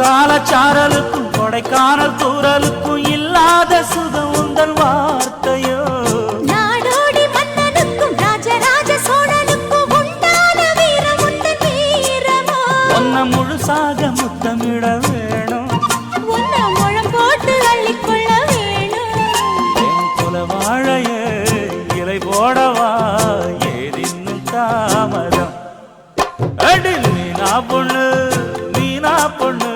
குற்றால சாரலுக்கும் கொடைக்கானல் தூரலுக்கும் இல்லாத சுகம் உந்தன் வார்த்தையோ. நாடோடி மன்னனுக்கும் ராஜராஜ சோழனுக்கும் உண்டான வீரம் உந்தன் வீரமோ. உன்னை முழுசாக முத்தமிட வேணும், உன்னை முழம் போட்டு அள்ளிக்கொள்ள வேணும். என் குல வாழைய இலை போடவா ஏதின்னும் தாமதம். அடி மீனா பொண்ணு மீனா பொண்ணு